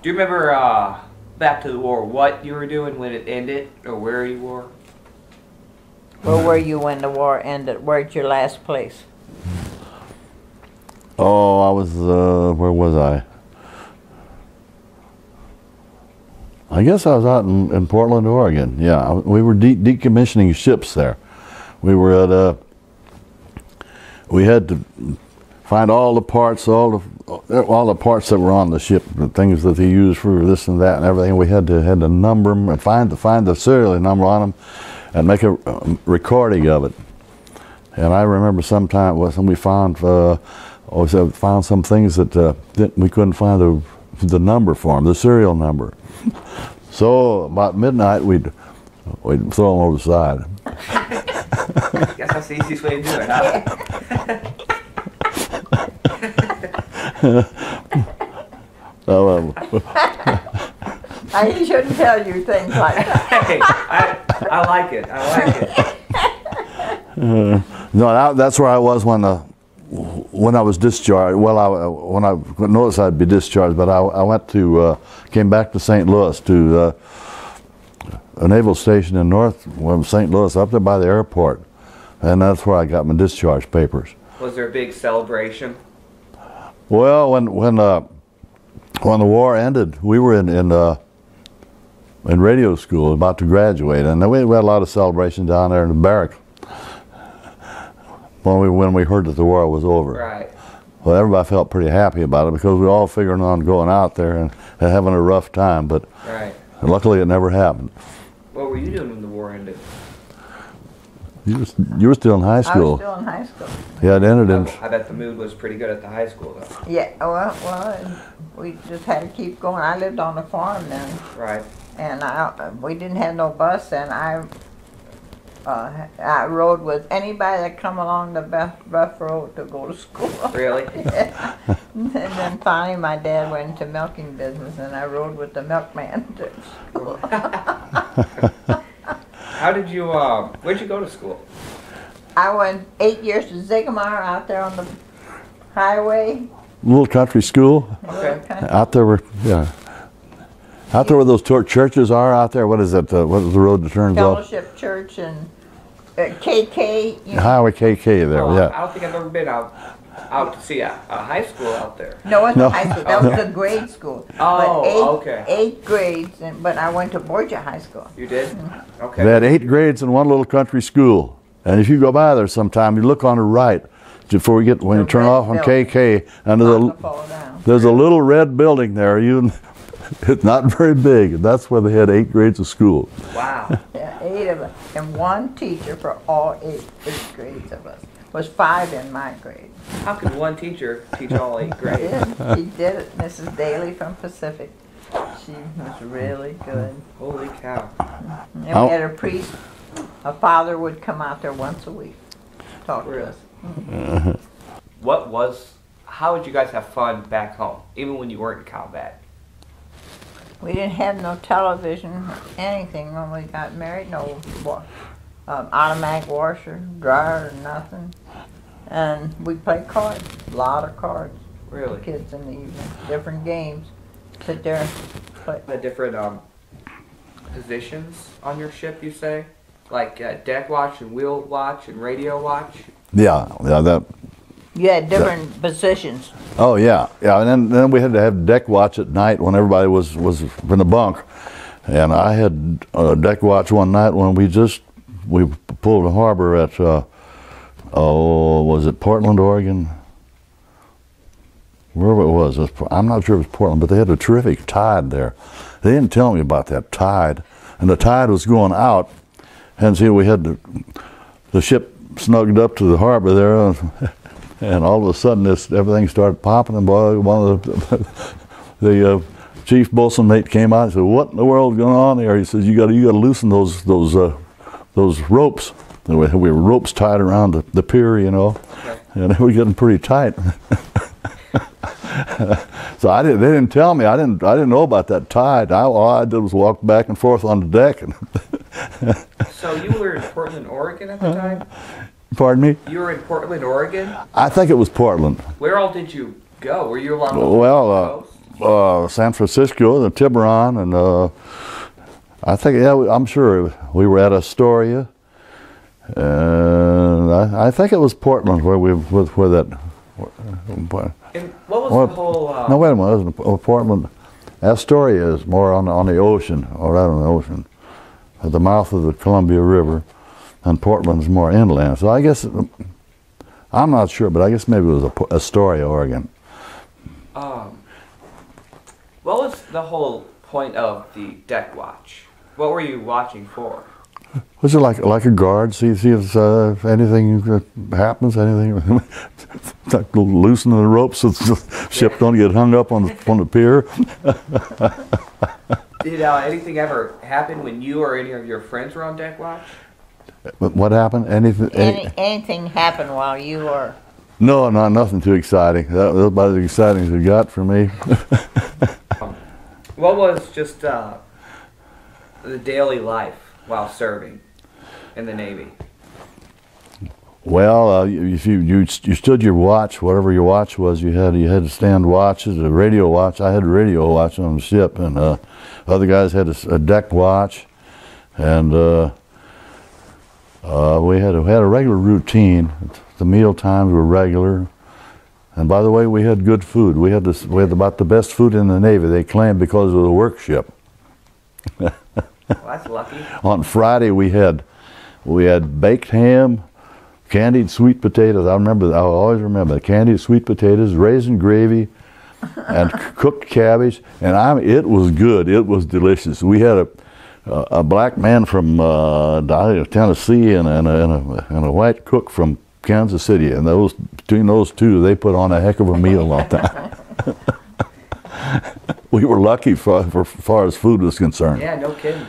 Do you remember back to the war, what you were doing when it ended, or where you were? Where were you when the war ended? Where's your last place? Oh, I was, where was I? I guess I was out in Portland, Oregon. Yeah, we were decommissioning ships there. We were at, we had to find all the parts, all the parts that were on the ship, the things that they used for this and that and everything. We had to number them and find the serial number on them and make a recording of it. And I remember sometime when we found some things that we couldn't find the number for them, the serial number. So about midnight we'd throw them over the side. Guess that's the easiest way to do it, huh? I shouldn't tell you things like that. Hey, I like it. I like it. No, that's where I was when I was discharged. Well, when I noticed I'd be discharged, but I came back to St. Louis to a naval station in North St. Louis, up there by the airport, and that's where I got my discharge papers. Was there a big celebration? Well, when the war ended, we were in radio school, about to graduate, and we had a lot of celebration down there in the barracks when we heard that the war was over. Right. Well, everybody felt pretty happy about it because we were all figuring on going out there and having a rough time, but right. Luckily it never happened. What were you doing when the war ended? You were still in high school. I was still in high school. Yeah, it ended in... I bet the mood was pretty good at the high school, though. Yeah, well, we just had to keep going. I lived on a farm then. Right. And we didn't have no bus, and I rode with anybody that come along the rough road to go to school. Really? Yeah. And then finally my dad went into milking business, and I rode with the milkman to school. How did you, where'd you go to school? I went 8 years to Segelmeyer out there on the highway. Little country school. Okay. Out there were, yeah. Out there where those churches are out there, what is it, what is the road that turns off? Fellowship Church and KK. You know. Highway KK there, Oh, yeah. I don't think I've ever been out to see a high school out there. No, it wasn't No. high school. That was a grade school. Oh, but okay. 8 grades, but I went to Borgia High School. You did? Okay. They had 8 grades in one little country school. And if you go by there sometime, you look on the right before you when you turn off on KK, and there's a little red building there. It's not very big, and that's where they had 8 grades of school. Wow. Yeah, 8 of us, and one teacher for all 8 grades of us. Was 5 in my grade. How could one teacher teach all 8 grades? He did it. Mrs. Daly from Pacific. She was really good. Holy cow. And we had a priest. A father would come out there once a week, talk to us. How would you guys have fun back home, even when you weren't in combat? We didn't have no television or anything when we got married. No automatic washer, dryer, nothing. And we played cards, a lot of cards. Really? The kids in the evening, different games. Sit there and play. The different positions on your ship, you say? Like deck watch and wheel watch and radio watch? Yeah, that. You had different positions. Oh yeah, and then we had to have deck watch at night when everybody was in the bunk, and I had deck watch one night when we pulled a harbor at was it Portland, Oregon? Wherever it was, I'm not sure it was Portland, but they had a terrific tide there. They didn't tell me about that tide, and the tide was going out, and see we had the ship snugged up to the harbor there. And all of a sudden, everything started popping, and boy, one of the chief bosun mate came out and said, "What in the world's going on here?" He says, "You got to loosen those ropes." We were ropes tied around the pier, you know, and they were getting pretty tight. So they didn't tell me. I didn't know about that tide. All I did was walk back and forth on the deck. So you were in Portland, Oregon at the time? Pardon me? You were in Portland, Oregon? I think it was Portland. Where all did you go? Were you along the Well, coast? San Francisco, the Tiburon, and I think, yeah, I'm sure we were at Astoria, and I think it was Portland where that. And what was the whole? No, wait a minute. It wasn't Portland. Astoria is more on the ocean, or right on the ocean, at the mouth of the Columbia River, and Portland's more inland. So I guess, I'm not sure, but I guess maybe it was Astoria, Oregon. What was the whole point of the deck watch? What were you watching for? Was it like a guard? See if anything happens, anything like loosening the ropes so the ship don't get hung up on the pier. Did anything ever happen when you or any of your friends were on deck watch? What happened? Anything happened while you were? No, nothing too exciting. That was about as exciting as it got for me. What was just the daily life while serving in the Navy? Well, if you stood your watch, whatever your watch was, you had to stand watches. A radio watch. I had a radio watch on the ship, and other guys had a deck watch, and we had a regular routine. The meal times were regular, and by the way, we had good food. We had about the best food in the Navy. They claimed because of the work ship. Well, that's lucky. On Friday we had baked ham, candied sweet potatoes. I always remember the candied sweet potatoes, raisin gravy, and cooked cabbage. And it was good. It was delicious. We had a black man from Tennessee and a white cook from Kansas City, and between those two, they put on a heck of a meal all the time. We were lucky for far as food was concerned. Yeah, no kidding.